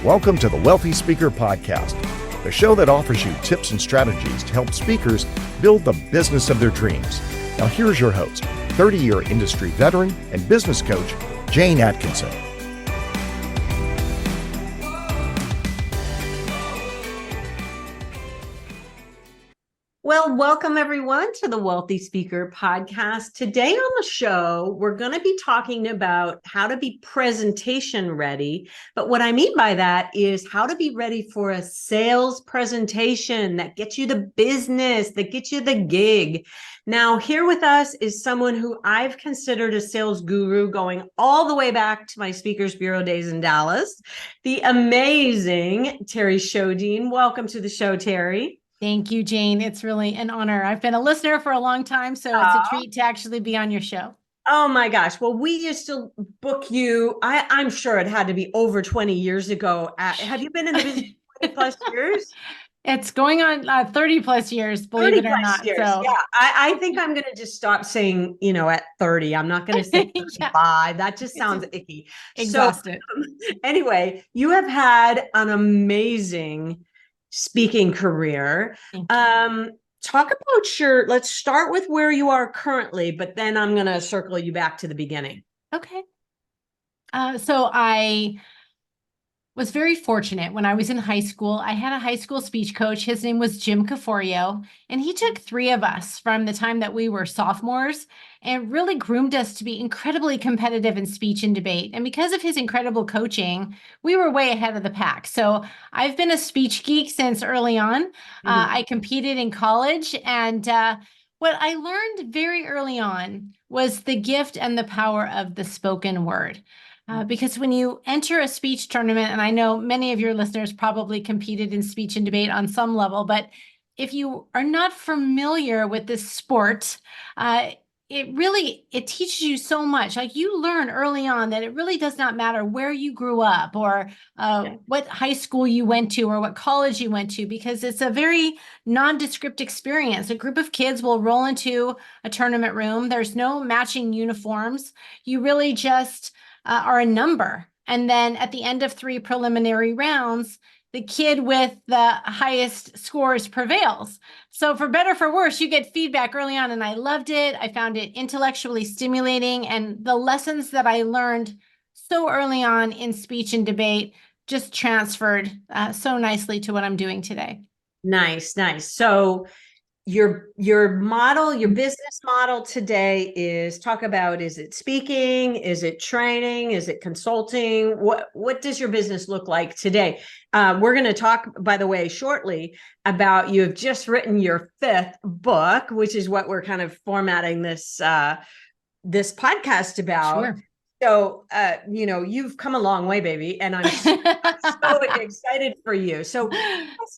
Welcome to the Wealthy Speaker Podcast, the show that offers you tips and strategies to help speakers build the business of their dreams. Now here's your host, 30-year industry veteran and business coach, Jane Atkinson. Well, welcome everyone to the Wealthy Speaker Podcast. Today on the show, we're going to be talking about how to be presentation ready. But what I mean by that is how to be ready for a sales presentation that gets you the business, that gets you the gig. Now, here with us is someone who I've considered a sales guru going all the way back to my Speakers Bureau days in Dallas, the amazing Terri Sjodin. Welcome to the show, Terri. Thank you, Jane. It's really an honor. I've been a listener for a long time, so it's a treat to actually be on your show. Oh my gosh. Well, we used to book you. I'm sure it had to be over 20 years ago. Have you been in the business 20 plus years? It's going on 30 plus years, believe it or not. Years. So yeah, I think I'm going to just stop saying, at 30. I'm not going to say 35. Yeah. That just sounds icky. Exhausted. So, anyway, you have had an amazing speaking career. Talk about let's start with where you are currently, but then I'm going to circle you back to the beginning. Okay. So I was very fortunate when I was in high school. I had a high school speech coach. His name was Jim Caforio, and he took 3 of us from the time that we were sophomores and really groomed us to be incredibly competitive in speech and debate. And because of his incredible coaching, we were way ahead of the pack. So I've been a speech geek since early on. I competed in college, and what I learned very early on was the gift and the power of the spoken word. Because when you enter a speech tournament, and I know many of your listeners probably competed in speech and debate on some level, but if you are not familiar with this sport, it teaches you so much. Like, you learn early on that it really does not matter where you grew up or what high school you went to or what college you went to, because it's a very nondescript experience. A group of kids will roll into a tournament room. There's no matching uniforms. You really just are a number. And then at the end of 3 preliminary rounds, the kid with the highest scores prevails. So for better, for worse, you get feedback early on, and I loved it. I found it intellectually stimulating, and the lessons that I learned so early on in speech and debate just transferred so nicely to what I'm doing today. Nice. So your model, your business model today is is it speaking? Is it training? Is it consulting? What does your business look like today? We're going to talk, by the way, shortly about, you have just written your 5th book, which is what we're kind of formatting this podcast about. Sure. So, you've come a long way, baby, and I'm so excited for you. So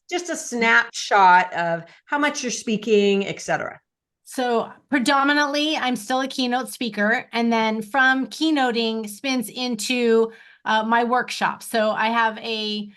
just a snapshot of how much you're speaking, et cetera. So predominantly, I'm still a keynote speaker, and then from keynoting spins into my workshop. So I have a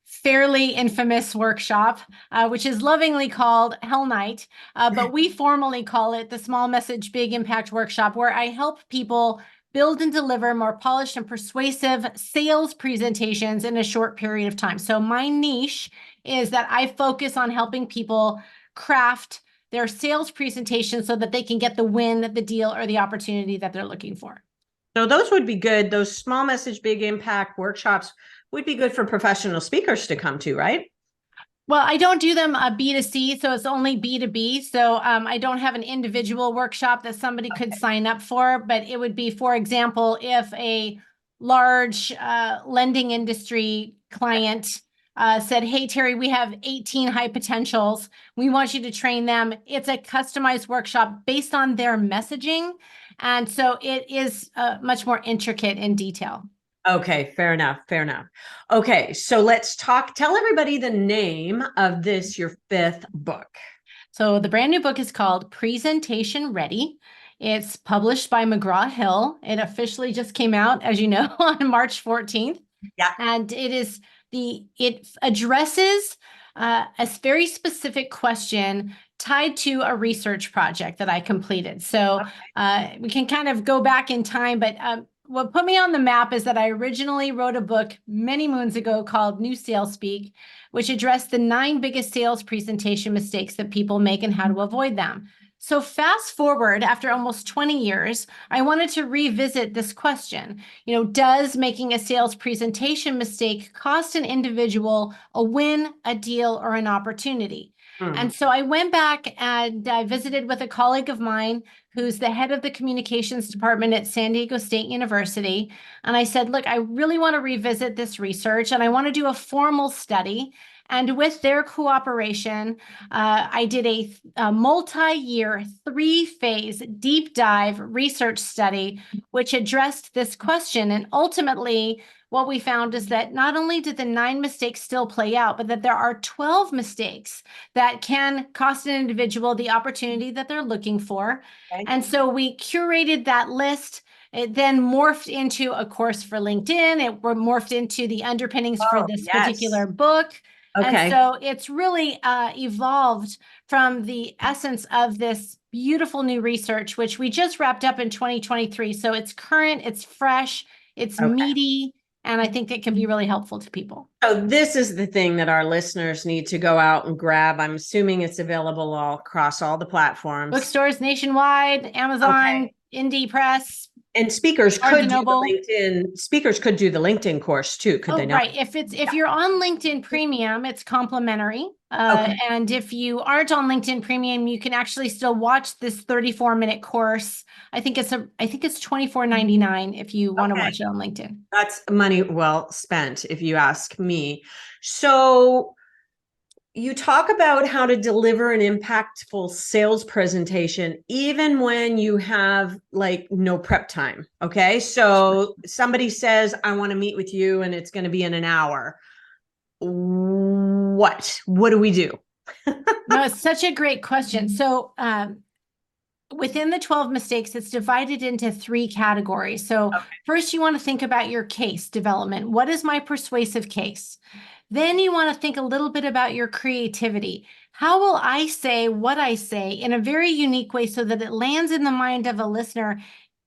fairly infamous workshop, which is lovingly called Hell Night, but we formally call it the Small Message, Big Impact Workshop, where I help people build and deliver more polished and persuasive sales presentations in a short period of time. So my niche is that I focus on helping people craft their sales presentation so that they can get the win, the deal, or the opportunity that they're looking for. So those would be good. Those small message, big impact workshops would be good for professional speakers to come to, right? Well, I don't do them B2C, so it's only B2B. So I don't have an individual workshop that somebody could sign up for, but it would be, for example, if a large lending industry client said, "Hey, Terri, we have 18 high potentials. We want you to train them." It's a customized workshop based on their messaging. And so it is much more intricate in detail. Okay, fair enough. Okay, so let's tell everybody the name of your 5th book. So the brand new book is called Presentation Ready. It's published by McGraw-Hill. It officially just came out, as you know, on March 14th. Yeah. And it addresses a very specific question tied to a research project that I completed. So we can kind of go back in time, but what put me on the map is that I originally wrote a book many moons ago called New Sales Speak, which addressed the 9 biggest sales presentation mistakes that people make and how to avoid them. So fast forward, after almost 20 years, I wanted to revisit this question. Does making a sales presentation mistake cost an individual a win, a deal, or an opportunity? And so I went back and I visited with a colleague of mine who's the head of the communications department at San Diego State University. And I said, look, I really want to revisit this research and I want to do a formal study. And with their cooperation, I did a multi-year, 3-phase deep dive research study, which addressed this question. And ultimately, what we found is that not only did the 9 mistakes still play out, but that there are 12 mistakes that can cost an individual the opportunity that they're looking for. Okay. And so we curated that list. It then morphed into a course for LinkedIn. It morphed into the underpinnings for this particular book. Okay. And so it's really evolved from the essence of this beautiful new research, which we just wrapped up in 2023. So it's current, it's fresh, it's meaty, and I think it can be really helpful to people. So this is the thing that our listeners need to go out and grab. I'm assuming it's available all across all the platforms. Bookstores nationwide, Amazon, Indie Press. And speakers could do Noble. the LinkedIn course too, could they not? Right. If you're on LinkedIn Premium, it's complimentary. And if you aren't on LinkedIn Premium, you can actually still watch this 34-minute course. I think it's $24.99 if you want to watch it on LinkedIn. That's money well spent, if you ask me. So you talk about how to deliver an impactful sales presentation, even when you have like no prep time. Okay. So somebody says, I want to meet with you and it's going to be in an hour. What do we do? No, it's such a great question. So, within the 12 mistakes, it's divided into 3 categories. So first, you want to think about your case development. What is my persuasive case? Then you want to think a little bit about your creativity. How will I say what I say in a very unique way so that it lands in the mind of a listener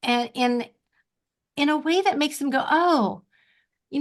and in a way that makes them go, oh,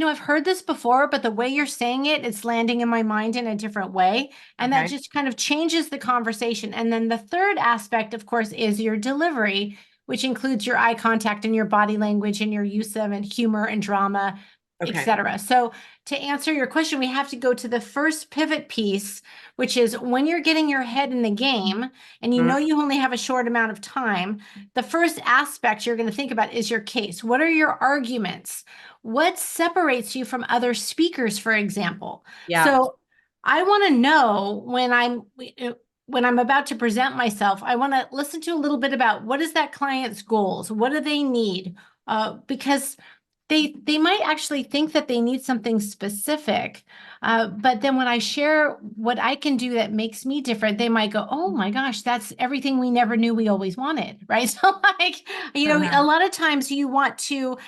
I've heard this before, but the way you're saying it, it's landing in my mind in a different way. And that just kind of changes the conversation. And then the third aspect, of course, is your delivery, which includes your eye contact and your body language and your use of and humor and drama, etc. So to answer your question, we have to go to the first pivot piece, which is when you're getting your head in the game and you only have a short amount of time, the first aspect you're going to think about is your case. What are your arguments? What separates you from other speakers, for example? So I want to know when I'm about to present myself, I want to listen to a little bit about what is that client's goals? What do they need? Because they might actually think that they need something specific. But then when I share what I can do that makes me different, they might go, oh my gosh, that's everything we never knew we always wanted, right? So a lot of times you want to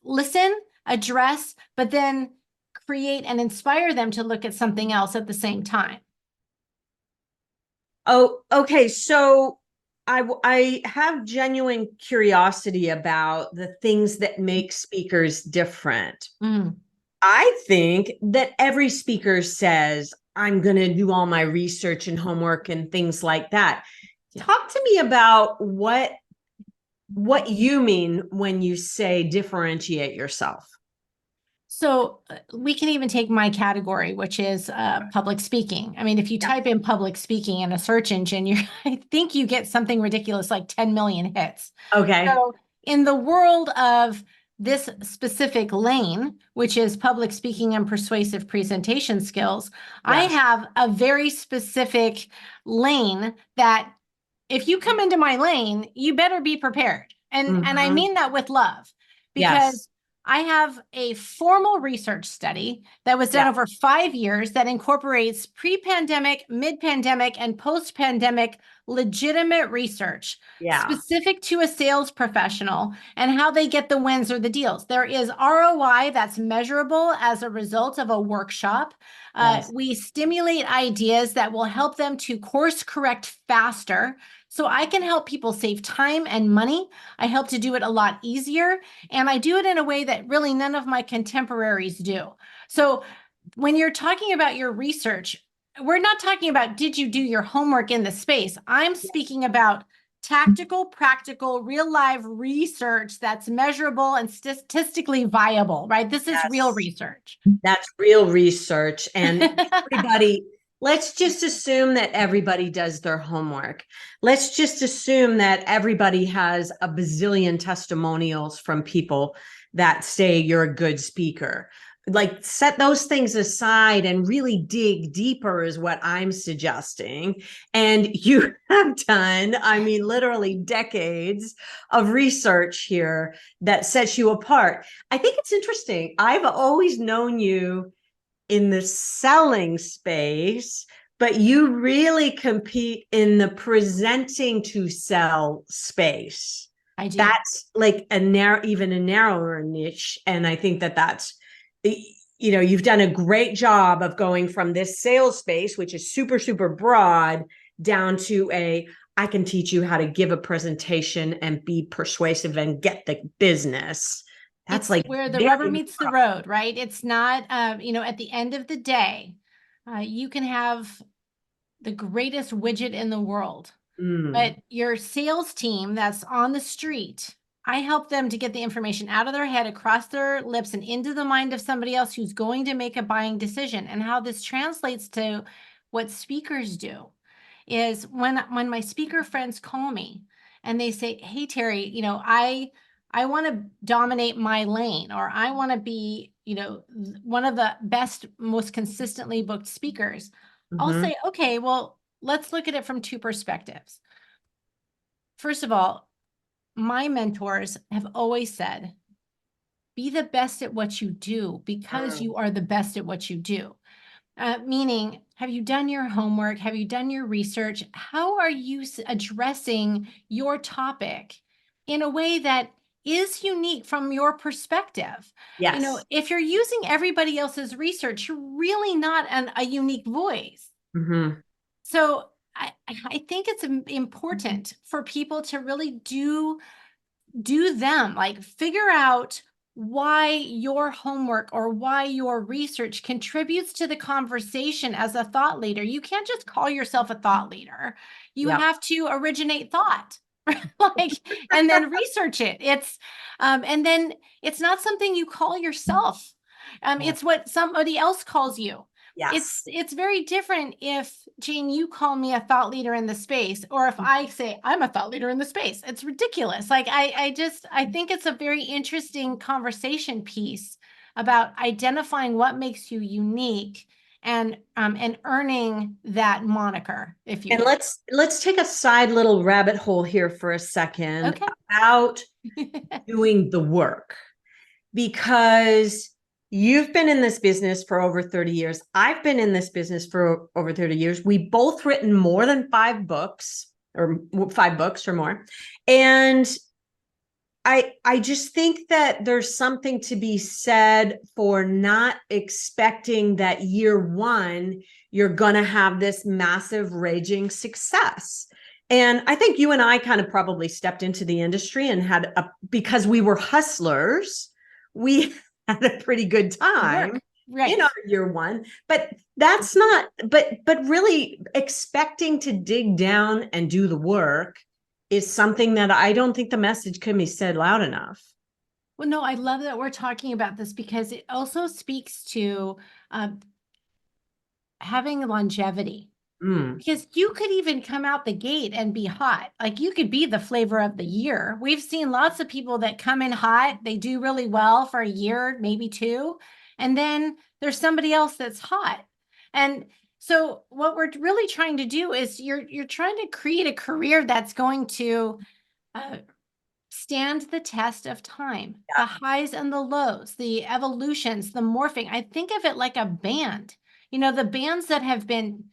listen, address, but then create and inspire them to look at something else at the same time. Oh, okay. So I have genuine curiosity about the things that make speakers different. I think that every speaker says, I'm going to do all my research and homework and things like that. Talk to me about what you mean when you say differentiate yourself. So we can even take my category, which is public speaking. I mean, if you type in public speaking in a search engine, I think you get something ridiculous like 10 million hits. So in the world of this specific lane, which is public speaking and persuasive presentation skills, I have a very specific lane that if you come into my lane, you better be prepared. And I mean that with love, because I have a formal research study that was done over 5 years that incorporates pre-pandemic, mid-pandemic, and post-pandemic legitimate research specific to a sales professional and how they get the wins or the deals. There is ROI that's measurable as a result of a workshop. We stimulate ideas that will help them to course correct faster. So I can help people save time and money. I help to do it a lot easier. And I do it in a way that really none of my contemporaries do. So when you're talking about your research, we're not talking about did you do your homework in the space. I'm speaking about tactical, practical, real live research that's measurable and statistically viable, right? This is real research. That's real research. And everybody, let's just assume that everybody does their homework. Let's just assume that everybody has a bazillion testimonials from people that say you're a good speaker. Like, set those things aside and really dig deeper is what I'm suggesting. And you have done, I mean, literally decades of research here that sets you apart. I think it's interesting. I've always known you in the selling space, but you really compete in the presenting to sell space. I do. That's like even a narrower niche. And I think that's, you've done a great job of going from this sales space, which is super, super broad, down to I can teach you how to give a presentation and be persuasive and get the business. That's it's like where the rubber meets the road, right? It's not, at the end of the day, you can have the greatest widget in the world, but your sales team that's on the street, I help them to get the information out of their head, across their lips, and into the mind of somebody else who's going to make a buying decision. And how this translates to what speakers do is when my speaker friends call me and they say, hey, Terri, I want to dominate my lane, or I want to be, one of the best, most consistently booked speakers. I'll say, okay, well, let's look at it from two perspectives. First of all, my mentors have always said, be the best at what you do because you are the best at what you do. Meaning, have you done your homework? Have you done your research? How are you addressing your topic in a way that is unique from your perspective? Yes. If you're using everybody else's research, you're really not a unique voice. So I think it's important for people to really do them, like figure out why your homework or why your research contributes to the conversation as a thought leader. You can't just call yourself a thought leader. You have to originate thought. And then research it. And then it's not something you call yourself. It's what somebody else calls you. Yes. It's very different if, Jane, you call me a thought leader in the space, or if I say I'm a thought leader in the space. It's ridiculous. Like I think it's a very interesting conversation piece about identifying what makes you unique and earning that moniker, if you and will. let's take a side little rabbit hole here for a second about doing the work, because you've been in this business for over 30 years. I've been in this business for over 30 years. We've both written more than 5 books or more. And I just think that there's something to be said for not expecting that year one, you're going to have this massive raging success. And I think you and I kind of probably stepped into the industry and because we were hustlers, we had a pretty good time in our year one, but that's not, but really expecting to dig down and do the work is something that I don't think the message can be said loud enough. Well, no, I love that we're talking about this because it also speaks to having longevity. Because you could even come out the gate and be hot. Like you could be the flavor of the year. We've seen lots of people that come in hot. They do really well for a year, maybe 2. And then there's somebody else that's hot. And so what we're really trying to do is you're trying to create a career that's going to stand the test of time, the highs and the lows, the evolutions, the morphing. I think of it like a band. The bands that have been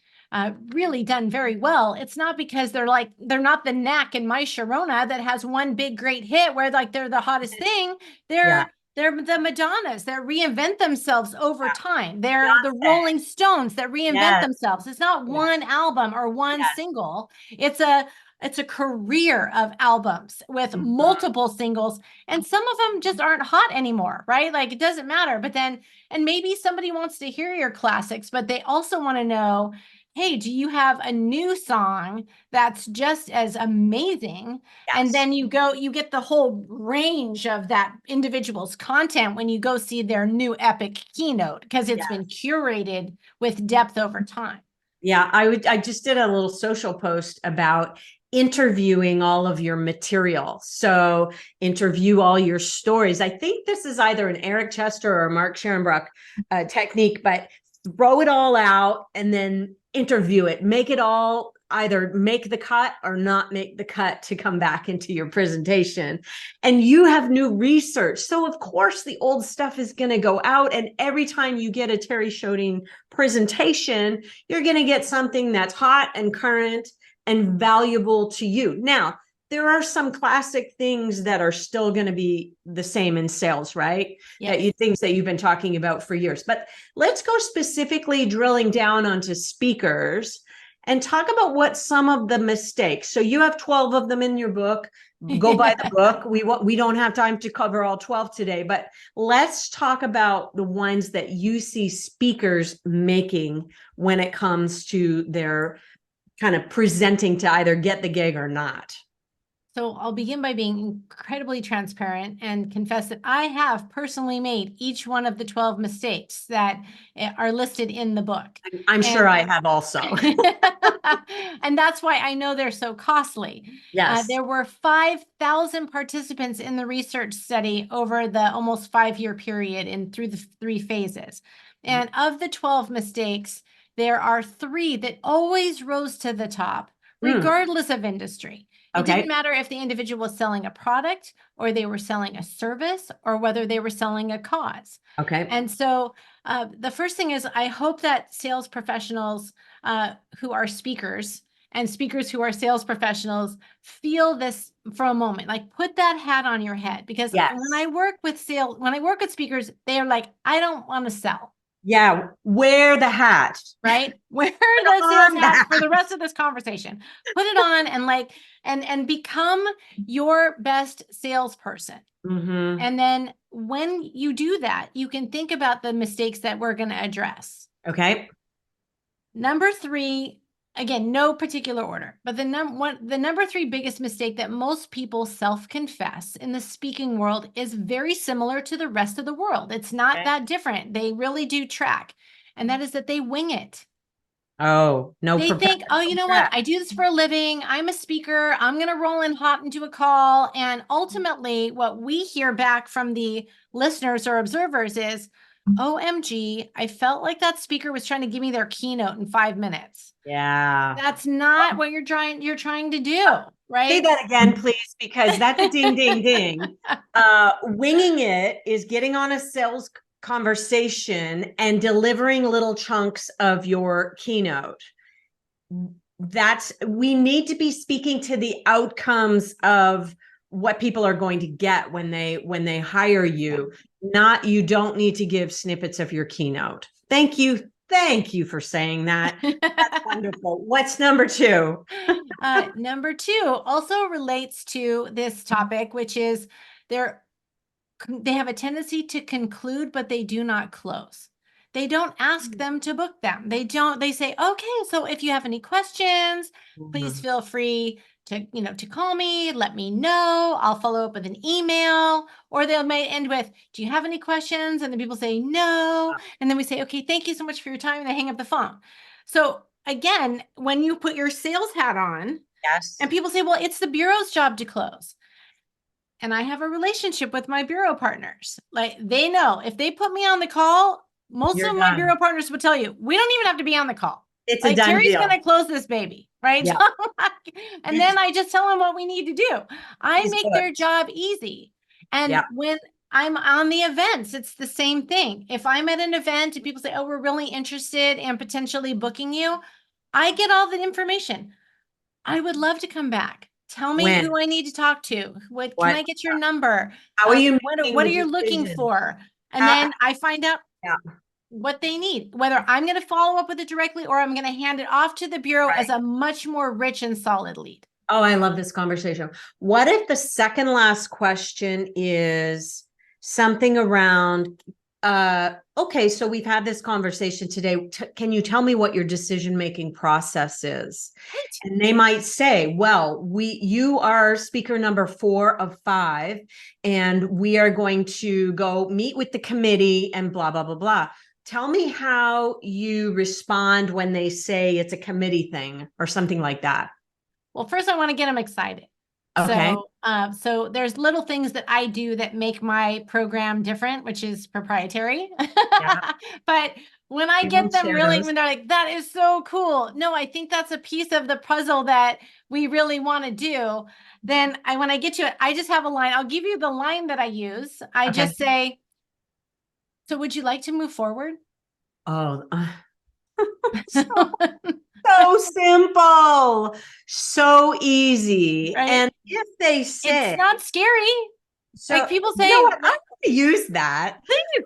really done very well, it's not because they're not the Knack and My Sharona that has one big great hit where they're the hottest thing. They're the Madonnas that reinvent themselves over time. They're the Rolling Stones that reinvent themselves. It's not one album or one single. It's a it's a career of albums with multiple singles, and some of them just aren't hot anymore, right? Like it doesn't matter. But then, and maybe somebody wants to hear your classics, but they also want to know, hey, do you have a new song that's just as amazing? Yes. And then you get the whole range of that individual's content when you go see their new epic keynote, because it's been curated with depth over time. Yeah, I just did a little social post about interviewing all of your material. So interview all your stories. I think this is either an Eric Chester or Mark Scherenbrook technique, but throw it all out and then interview it. Make it all either make the cut or not make the cut to come back into your presentation. And you have new research. So of course the old stuff is going to go out. And every time you get a Terri Sjodin presentation, you're going to get something that's hot and current and valuable to you. Now, there are some classic things that are still going to be the same in sales, right? Yes. Things that you've been talking about for years. But let's go specifically drilling down onto speakers and talk about what some of the mistakes. So you have 12 of them in your book. Go buy the book. We don't have time to cover all 12 today, but let's talk about the ones that you see speakers making when it comes to their kind of presenting to either get the gig or not. So I'll begin by being incredibly transparent and confess that I have personally made each one of the 12 mistakes that are listed in the book. I'm sure I have also. And that's why I know they're so costly. Yes. There were 5,000 participants in the research study over the almost 5-year period and through the 3 phases. And of the 12 mistakes, there are 3 that always rose to the top, regardless of industry. It didn't matter if the individual was selling a product or they were selling a service or whether they were selling a cause. Okay. And so the first thing is, I hope that sales professionals who are speakers and speakers who are sales professionals feel this for a moment, like put that hat on your head, because when I work with speakers, they're like, I don't want to sell. Yeah, wear the hat. Right? Wear the sales hat for the rest of this conversation. Put it on and become your best salesperson. And then when you do that, you can think about the mistakes that we're going to address. Okay. Number 3, again, no particular order, but the number 3 biggest mistake that most people self-confess in the speaking world is very similar to the rest of the world. It's not that different. They really do track. And that is that they wing it. Oh, no. They think, oh, you know what? I do this for a living. I'm a speaker. I'm going to roll and hop into a call. And ultimately, what we hear back from the listeners or observers is, OMG, I felt like that speaker was trying to give me their keynote in 5 minutes. Yeah. That's not what you're trying to do, right? Say that again, please, because that's a ding, ding, ding. Winging it is getting on a sales conversation and delivering little chunks of your keynote. We need to be speaking to the outcomes of what people are going to get when they hire you. Not, you don't need to give snippets of your keynote. Thank you for saying that. That's wonderful. What's number 2? Number 2 also relates to this topic, which is they have a tendency to conclude, but they do not close. They don't ask them to book them. They say, okay, so if you have any questions, please feel free to call me, let me know. I'll follow up with an email. Or they may end with, do you have any questions? And the people say no. And then we say, okay, thank you so much for your time. And they hang up the phone. So again, when you put your sales hat on, and people say, well, it's the bureau's job to close. And I have a relationship with my bureau partners. Like, they know if they put me on the call, most of my bureau partners would tell you, we don't even have to be on the call. It's like, a done Terri's deal. Going to close this baby, right? Yeah. And then I just tell them what we need to do. I make their job easy. And when I'm on the events, it's the same thing. If I'm at an event and people say, oh, we're really interested in potentially booking you, I get all the information. I would love to come back. Tell me who I need to talk to. Can I get your number? How are you? What are you looking for? And then I find out what they need, whether I'm going to follow up with it directly or I'm going to hand it off to the bureau as a much more rich and solid lead. Oh, I love this conversation. What if the second last question is something around, okay, so we've had this conversation today. Can you tell me what your decision-making process is? Right. And they might say, well, you are speaker number 4 of 5, and we are going to go meet with the committee and blah, blah, blah, blah. Tell me how you respond when they say it's a committee thing or something like that. Well, first I want to get them excited. Okay. So there's little things that I do that make my program different, which is proprietary. Yeah. But when I You get won't them share really, those. when they're like, that is so cool. No, I think that's a piece of the puzzle that we really want to do. Then when I get to it, I just have a line. I'll give you the line that I use. I Okay. just say, so would you like to move forward? Oh, so simple, so easy. Right? And if they It's say, not scary. so Like people you know say, what, I'm going to use that. please.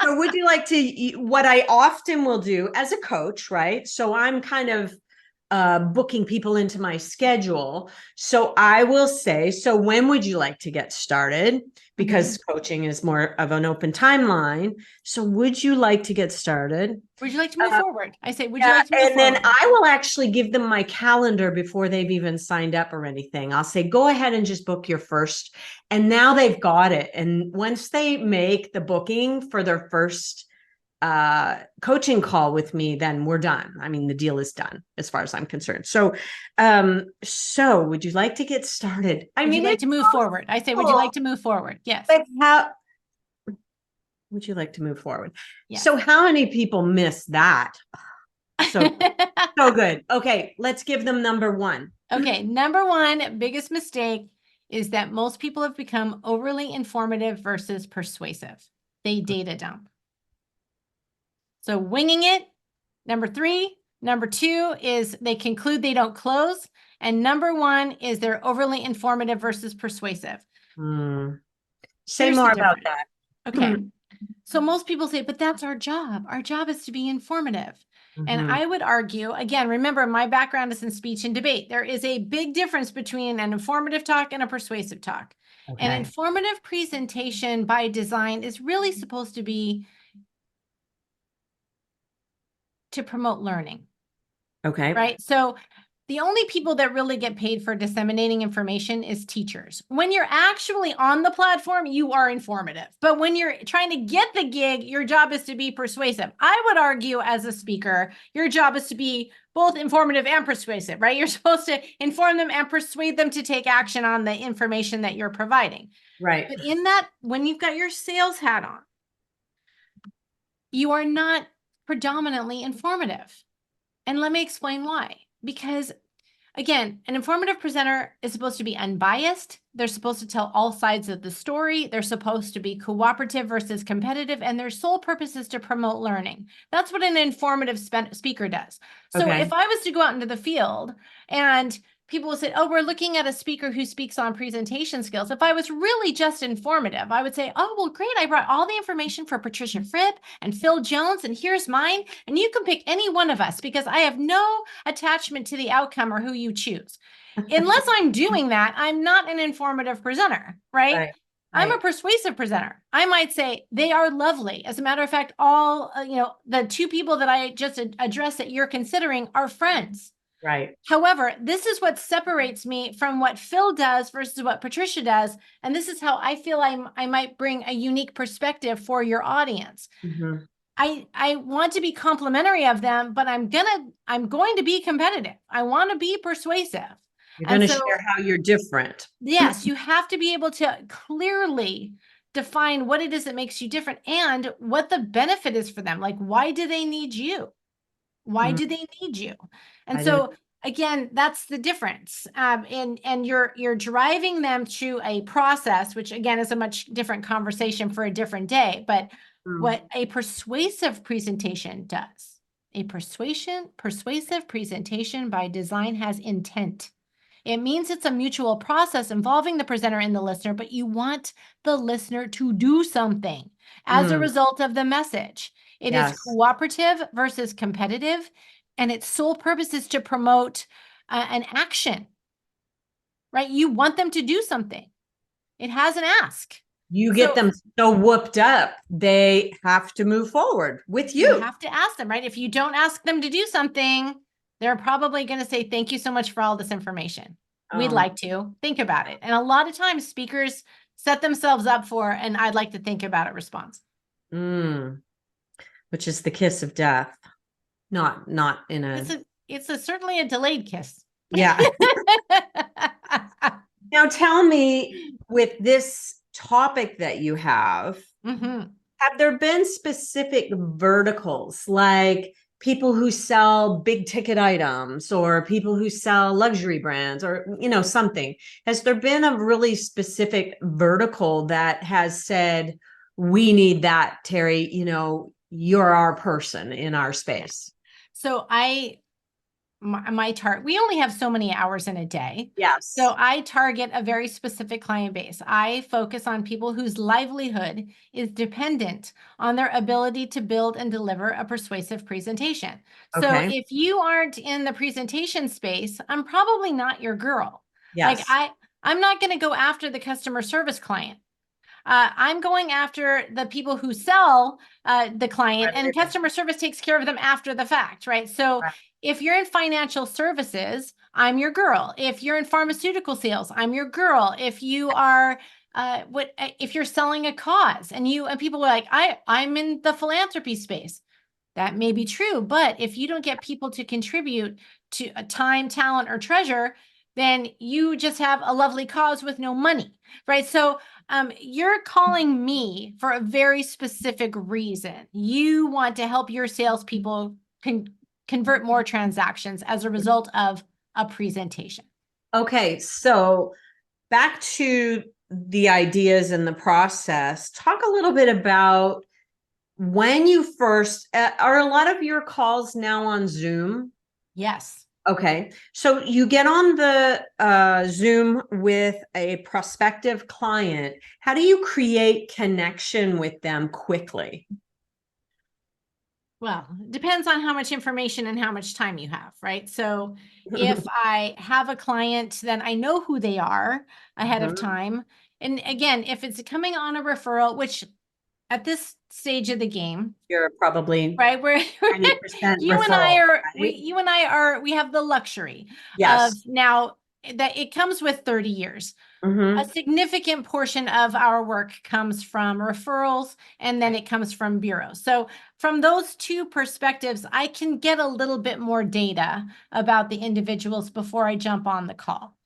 So would you like to, what I often will do as a coach, right? So I'm kind of booking people into my schedule. So I will say, so when would you like to get started? Because coaching is more of an open timeline. So would you like to get started? Would you like to move forward? I say, would you Yeah, like to move and then forward? I will actually give them my calendar before they've even signed up or anything. I'll say, go ahead and just book your first. And now they've got it. And once they make the booking for their first coaching call with me, then we're done. I mean, the deal is done as far as I'm concerned. So would you like to get started? I Would mean, you like it's to move so forward? I say, would you simple, like to move forward? Yes. but how would you like to move forward? Yes. So how many people miss that? So so good. Okay, let's give them number 1. Okay, number one biggest mistake is that most people have become overly informative versus persuasive. They data dump. So winging it, number 3. Number 2 is they conclude they don't close. And number 1 is they're overly informative versus persuasive. Say Here's more the about difference. that. Okay. So most people say, but that's our job. Our job is to be informative. And I would argue, again, remember my background is in speech and debate. There is a big difference between an informative talk and a persuasive talk. An Okay. informative presentation by design is really supposed to be to promote learning, Okay. right? So the only people that really get paid for disseminating information is teachers. When you're actually on the platform, you are informative. But when you're trying to get the gig, your job is to be persuasive. I would argue as a speaker, your job is to be both informative and persuasive, right? You're supposed to inform them and persuade them to take action on the information that you're providing. Right. But in that, when you've got your sales hat on, you are not predominantly informative. And let me explain why. Because again, an informative presenter is supposed to be unbiased. They're supposed to tell all sides of the story. They're supposed to be cooperative versus competitive, and their sole purpose is to promote learning. That's what an informative speaker does. So Okay. if I was to go out into the field and people will say, oh, we're looking at a speaker who speaks on presentation skills. If I was really just informative, I would say, oh, well, great. I brought all the information for Patricia Fripp and Phil Jones, and here's mine. And you can pick any one of us because I have no attachment to the outcome or who you choose. Unless I'm doing that, I'm not an informative presenter, right? Right. I'm a Right. persuasive presenter. I might say they are lovely. As a matter of fact, all, the 2 people that I just addressed that you're considering are friends. Right. However, this is what separates me from what Phil does versus what Patricia does. And this is how I feel I might bring a unique perspective for your audience. I want to be complimentary of them, but I'm going to be competitive. I want to be persuasive. You're going to share how you're different. Yes, you have to be able to clearly define what it is that makes you different and what the benefit is for them. Like, why do they need you? Why do they need you? And so again, that's the difference. And you're driving them through a process, which again is a much different conversation for a different day. But what a persuasive presentation does, a persuasive presentation by design has intent. It means it's a mutual process involving the presenter and the listener, but you want the listener to do something as a result of the message. It is cooperative versus competitive, and its sole purpose is to promote an action, right? You want them to do something. It has an ask. You get them so whooped up, they have to move forward with you. You have to ask them, right? If you don't ask them to do something, they're probably going to say, thank you so much for all this information. We'd like to think about it. And a lot of times speakers set themselves up for, and I'd like to think about it response. Which is the kiss of death. Not in a... It's certainly a delayed kiss. Yeah. Now tell me, with this topic that you have there been specific verticals, like people who sell big ticket items or people who sell luxury brands or, something? Has there been a really specific vertical that has said, we need that, Terri, you're our person in our space? So we only have so many hours in a day. Yes. So I target a very specific client base. I focus on people whose livelihood is dependent on their ability to build and deliver a persuasive presentation. So if you aren't in the presentation space, I'm probably not your girl. Yes. Like I'm not going to go after the customer service client. I'm going after the people who sell the client, and customer service takes care of them after the fact, right? So if you're in financial services, I'm your girl. If you're in pharmaceutical sales, I'm your girl. If you are, if you're selling a cause and people are like, I'm in the philanthropy space. That may be true, but if you don't get people to contribute to a time, talent, or treasure, then you just have a lovely cause with no money, right? So you're calling me for a very specific reason. You want to help your salespeople convert more transactions as a result of a presentation. Okay, so back to the ideas and the process. Talk a little bit about when you first, are a lot of your calls now on Zoom? Yes. Okay, so you get on the Zoom with a prospective client. How do you create connection with them quickly? Well, it depends on how much information and how much time you have, right? So if I have a client, then I know who they are ahead of time. And again, if it's coming on a referral, which at this stage of the game, you're probably right. We're 90% you referral, and I are, right? we have the luxury of now that it comes with 30 years. A significant portion of our work comes from referrals, and then it comes from bureaus. So from those two perspectives, I can get a little bit more data about the individuals before I jump on the call.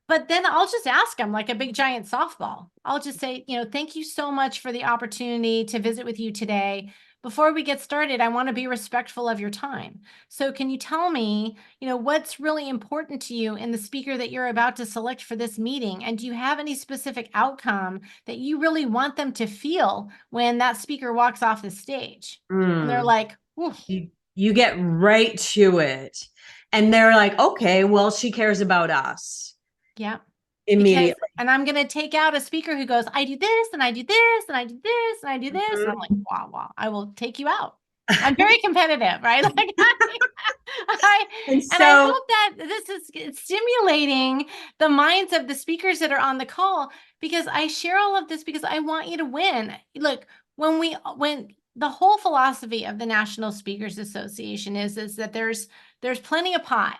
But then I'll just ask them like a big giant softball. I'll just say, thank you so much for the opportunity to visit with you today. Before we get started, I want to be respectful of your time. So can you tell me, what's really important to you in the speaker that you're about to select for this meeting? And do you have any specific outcome that you really want them to feel when that speaker walks off the stage? And they're like, you get right to it. And they're like, okay, well, she cares about us. Yeah. Immediately. And I'm going to take out a speaker who goes, I do this, and I do this, and I do this, and I do this. And I'm like, wow, I will take you out. I'm very competitive, right? Like and I hope that this is stimulating the minds of the speakers that are on the call, because I share all of this because I want you to win. Look, when the whole philosophy of the National Speakers Association is that there's plenty of pie.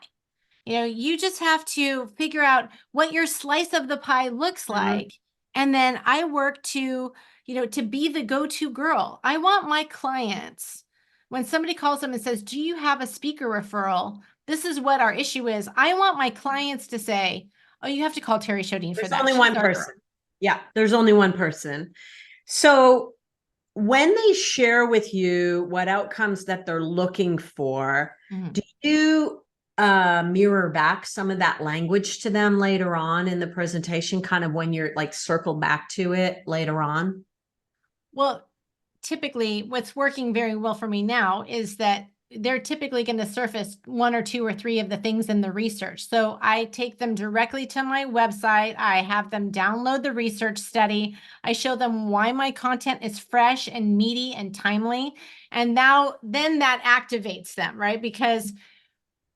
You just have to figure out what your slice of the pie looks like. And then I work to be the go-to girl. I want my clients, when somebody calls them and says, do you have a speaker referral? This is what our issue is. I want my clients to say, oh, you have to call Terri Sjodin for that. There's only one person. Yeah, there's only one person. So when they share with you what outcomes that they're looking for, do you mirror back some of that language to them later on in the presentation, kind of when you're like circle back to it later on? Well, typically what's working very well for me now is that they're typically going to surface 1 or 2 or 3 of the things in the research. So I take them directly to my website. I have them download the research study. I show them why my content is fresh and meaty and timely. And then that activates them, right? Because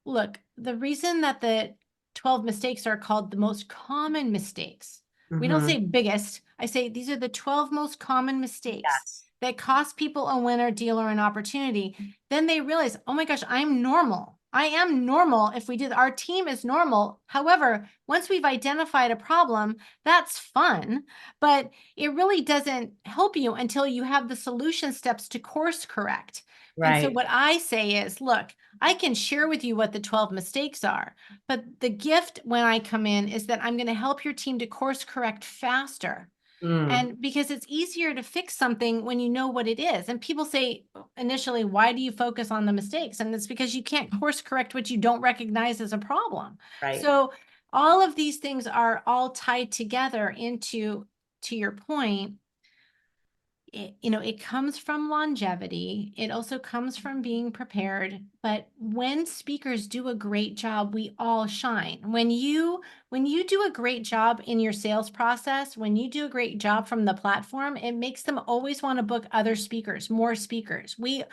look, the reason that the 12 mistakes are called the most common mistakes, we don't say biggest. I say these are the 12 most common mistakes Yes. that cost people a win or deal or an opportunity. Then they realize, oh my gosh, I'm normal. I am normal if we did, our team is normal. However, once we've identified a problem, that's fun, but it really doesn't help you until you have the solution steps to course correct. And so Right. what I say is, look, I can share with you what the 12 mistakes are, but the gift when I come in is that I'm going to help your team to course correct faster. Mm. And because it's easier to fix something when you know what it is. And people say initially, why do you focus on the mistakes? And it's because you can't course correct what you don't recognize as a problem. Right. So all of these things are all tied together into, to your point, it comes from longevity. It also comes from being prepared. But when speakers do a great job, we all shine. When you do a great job in your sales process, when you do a great job from the platform, it makes them always want to book other speakers, more speakers. We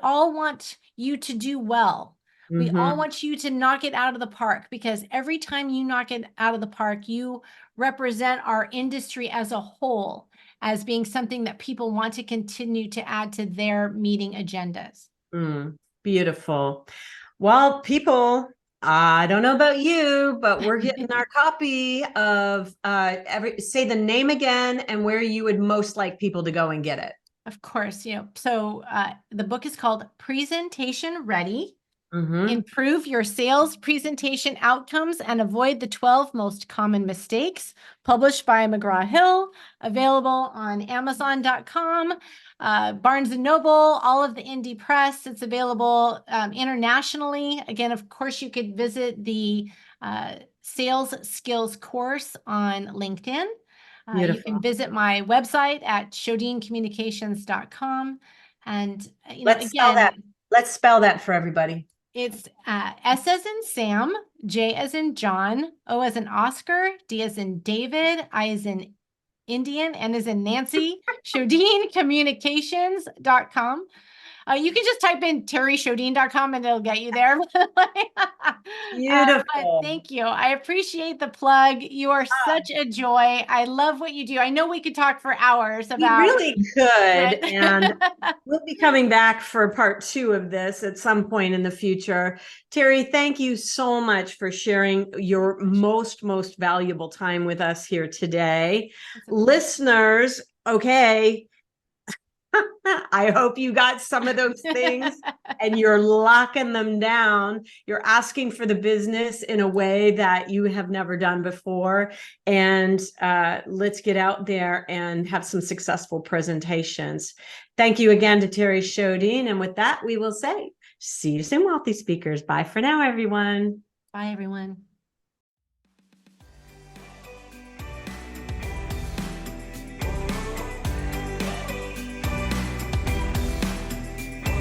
all want you to do well. We all want you to knock it out of the park, because every time you knock it out of the park, you represent our industry as a whole as being something that people want to continue to add to their meeting agendas. Beautiful. Well, people, I don't know about you, but we're getting our copy of say the name again and where you would most like people to go and get it. Of course, so the book is called Presentation Ready. Improve your sales presentation outcomes and avoid the 12 most common mistakes, published by McGraw-Hill, available on Amazon.com, Barnes & Noble, all of the indie press. It's available internationally. Again, of course, you could visit the sales skills course on LinkedIn. You can visit my website at SjodinCommunications.com. And, Let's spell that for everybody. It's S as in Sam, J as in John, O as in Oscar, D as in David, I as in Indian, N as in Nancy, SjodinCommunications.com. You can just type in TerriSjodin.com and it'll get you there. Beautiful. But thank you. I appreciate the plug. You are such a joy. I love what you do. I know we could talk for hours about. We really could. And we'll be coming back for part 2 of this at some point in the future. Terri, thank you so much for sharing your most valuable time with us here today. Listeners, okay, I hope you got some of those things and you're locking them down. You're asking for the business in a way that you have never done before. And let's get out there and have some successful presentations. Thank you again to Terri Sjodin. And with that, we will say, see you soon, Wealthy Speakers. Bye for now, everyone. Bye, everyone.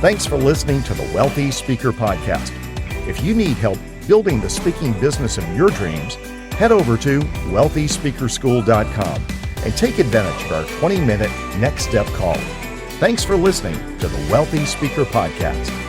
Thanks for listening to the Wealthy Speaker Podcast. If you need help building the speaking business of your dreams, head over to wealthyspeakerschool.com and take advantage of our 20-minute next step call. Thanks for listening to the Wealthy Speaker Podcast.